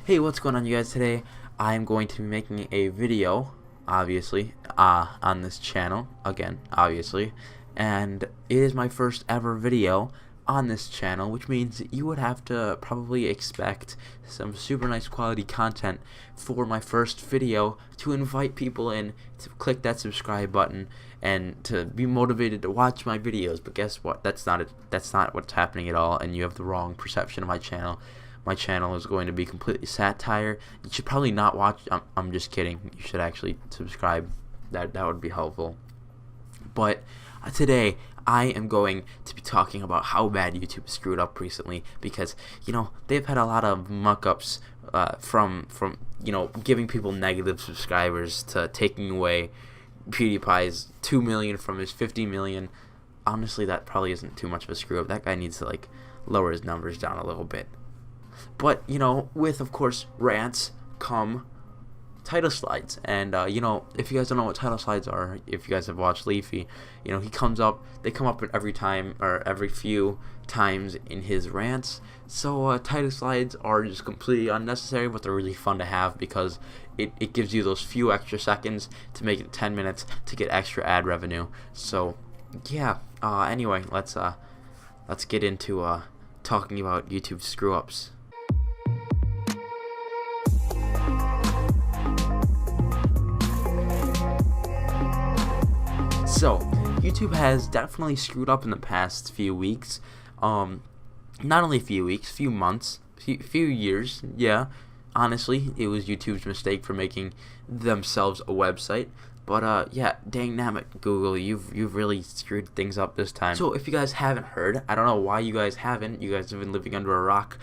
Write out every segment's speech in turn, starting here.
Hey, what's going on, you guys? Today I am going to be making a video, obviously, on this channel, again, obviously, and it is my first ever video on this channel, which means you would have to probably expect some super nice quality content for my first video to invite people in to click that subscribe button and to be motivated to watch my videos. But guess what? That's not what's happening at all, and you have the wrong perception of my channel. My channel is going to be completely satire. You should probably not watch. I'm just kidding. You should actually subscribe. That would be helpful. But today I am going to be talking about how bad YouTube screwed up recently, because they've had a lot of muck-ups from giving people negative subscribers to taking away PewDiePie's 2 million from his 50 million. Honestly, that probably isn't too much of a screw up. That guy needs to lower his numbers down a little bit. But with, of course, rants come title slides, and if you guys don't know what title slides are, if you guys have watched Leafy, they come up at every time or every few times in his rants. So title slides are just completely unnecessary, but they're really fun to have because it gives you those few extra seconds to make it 10 minutes to get extra ad revenue. So yeah, anyway, let's get into talking about YouTube screw ups. So, YouTube has definitely screwed up in the past few weeks. Not only a few weeks, few months, few years. Yeah, honestly, it was YouTube's mistake for making themselves a website. But yeah, dang nabbit, Google, you've really screwed things up this time. So if you guys haven't heard, I don't know why you guys haven't. You guys have been living under a rock.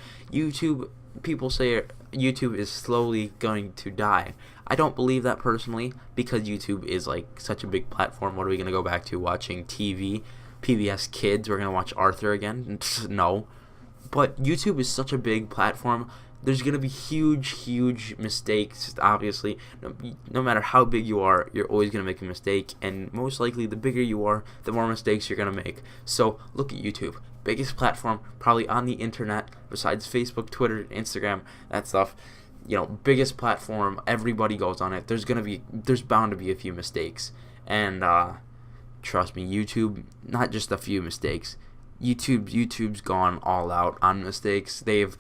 People say YouTube is slowly going to die. I don't believe that personally, because YouTube is such a big platform. What are we gonna go back to, watching TV, PBS Kids? We're gonna watch Arthur again? No. But YouTube is such a big platform. There's gonna be huge mistakes. Obviously, no matter how big you are, you're always gonna make a mistake, and most likely, the bigger you are, the more mistakes you're gonna make. So look at YouTube, biggest platform probably on the internet besides Facebook, Twitter, Instagram, that stuff. Biggest platform. Everybody goes on it. There's bound to be a few mistakes, and trust me, YouTube, not just a few mistakes. YouTube's gone all out on mistakes. They've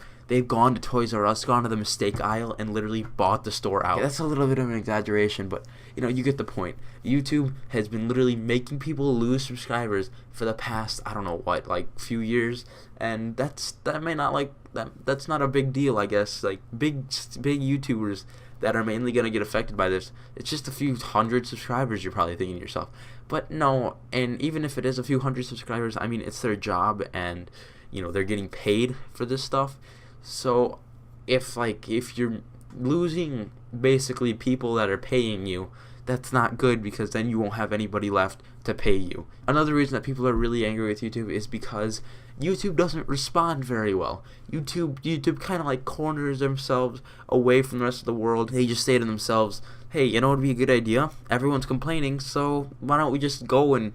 gone to Toys R Us, gone to the mistake aisle, and literally bought the store out. Yeah, that's a little bit of an exaggeration, but you get the point. YouTube has been literally making people lose subscribers for the past, I don't know what, few years, and that's not a big deal, I guess. Big YouTubers that are mainly gonna get affected by this, it's just a few hundred subscribers. You're probably thinking to yourself, but no. And even if it is a few hundred subscribers, I mean, it's their job, and they're getting paid for this stuff. So if you're losing basically people that are paying you, that's not good, because then you won't have anybody left to pay you. Another reason that people are really angry with YouTube is because YouTube doesn't respond very well. YouTube kind of corners themselves away from the rest of the world. They just say to themselves, hey, what would be a good idea? Everyone's complaining, so why don't we just go and,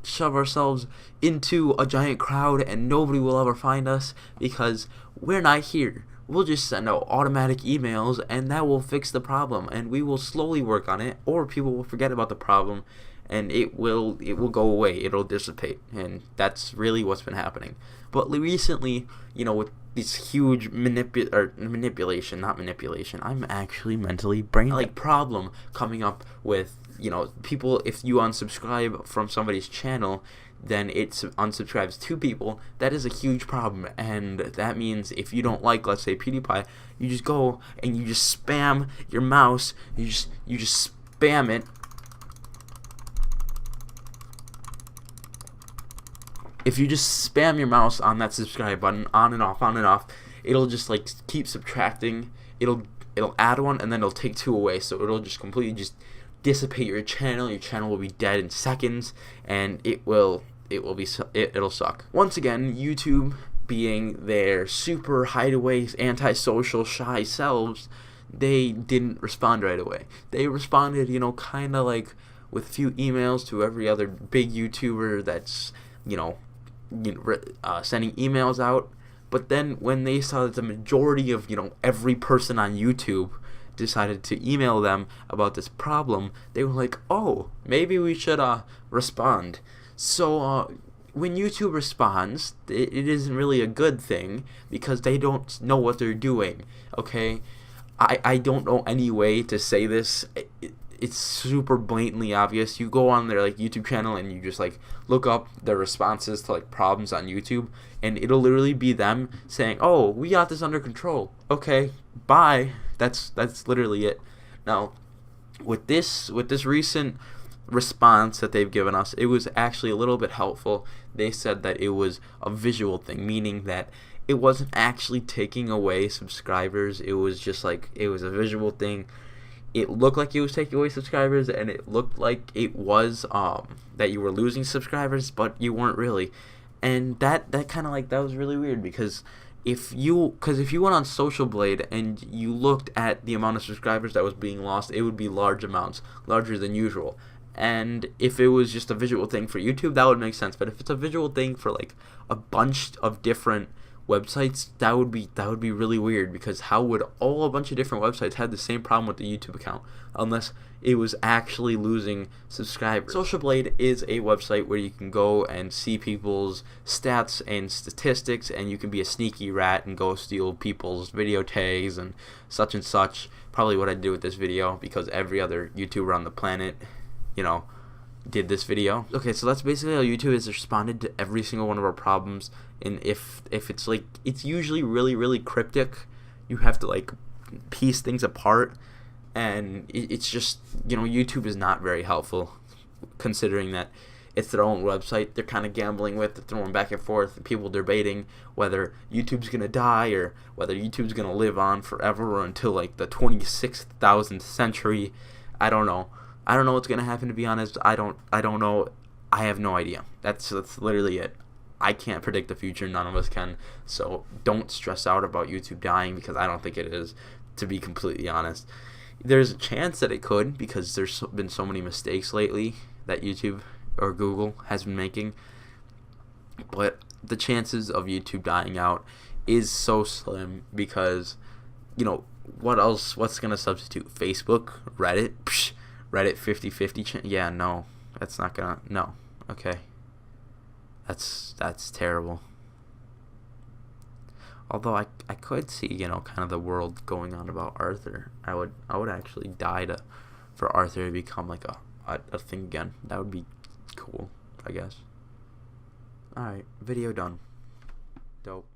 shove ourselves into a giant crowd, and nobody will ever find us because we're not here. We'll just send out automatic emails, and that will fix the problem, and we will slowly work on it, or people will forget about the problem, and it will go away. It'll dissipate, and that's really what's been happening. But recently, with this huge manipulation, not manipulation, I'm actually mentally problem coming up with, people, if you unsubscribe from somebody's channel, then it unsubscribes to people. That is a huge problem, and that means if you don't let's say, PewDiePie, you just go and you just spam your mouse, you just spam it. If you just spam your mouse on that subscribe button on and off, it'll just keep subtracting. It'll add one, and then it'll take two away, so it'll just completely just dissipate your channel. Your channel will be dead in seconds, and it'll suck. Once again, YouTube, being their super hideaway, antisocial, shy selves, they didn't respond right away. They responded, kind of with a few emails to every other big YouTuber that's sending emails out But then when they saw that the majority of, every person on YouTube decided to email them about this problem, they were like, oh, maybe we should respond. So when YouTube responds, it isn't really a good thing because they don't know what they're doing, okay? I don't know any way to say this. It's super blatantly obvious. You go on their YouTube channel and you just look up their responses to problems on YouTube, and it'll literally be them saying, "Oh, we got this under control. Okay, bye." That's literally it. Now, with this recent response that they've given us, it was actually a little bit helpful. They said that it was a visual thing, meaning that it wasn't actually taking away subscribers. It was just it was a visual thing. It looked like it was taking away subscribers, and it looked like it was that you were losing subscribers, but you weren't really. And that kind of that was really weird, because if you went on Social Blade and you looked at the amount of subscribers that was being lost, it would be large amounts, larger than usual. And if it was just a visual thing for YouTube, that would make sense. But if it's a visual thing for a bunch of different websites, that would be really weird, because how would a bunch of different websites have the same problem with the YouTube account unless it was actually losing subscribers? Social Blade is a website where you can go and see people's stats and statistics, and you can be a sneaky rat and go steal people's video tags and such. Probably what I did with this video, because every other YouTuber on the planet, did this video. Okay, so that's basically how YouTube has responded to every single one of our problems. And if it's it's usually really, really cryptic, you have to piece things apart, and it's just, YouTube is not very helpful, considering that it's their own website. They're kind of gambling with, they're throwing back and forth, people debating whether YouTube's gonna die or whether YouTube's gonna live on forever or until the 26,000th century. I don't know what's gonna happen, to be honest. I don't know. I have no idea. That's literally it. I can't predict the future. None of us can. So don't stress out about YouTube dying, because I don't think it is, to be completely honest. There's a chance that it could, because there's been so many mistakes lately that YouTube or Google has been making. But the chances of YouTube dying out is so slim, because, what else? What's gonna substitute? Facebook? Reddit? Psh, Reddit 50-50 yeah, no. That's not gonna, no. Okay. That's terrible. Although I could see, kind of the world going on about Arthur. I would actually die for Arthur to become a thing again. That would be cool, I guess. Alright, video done. Dope.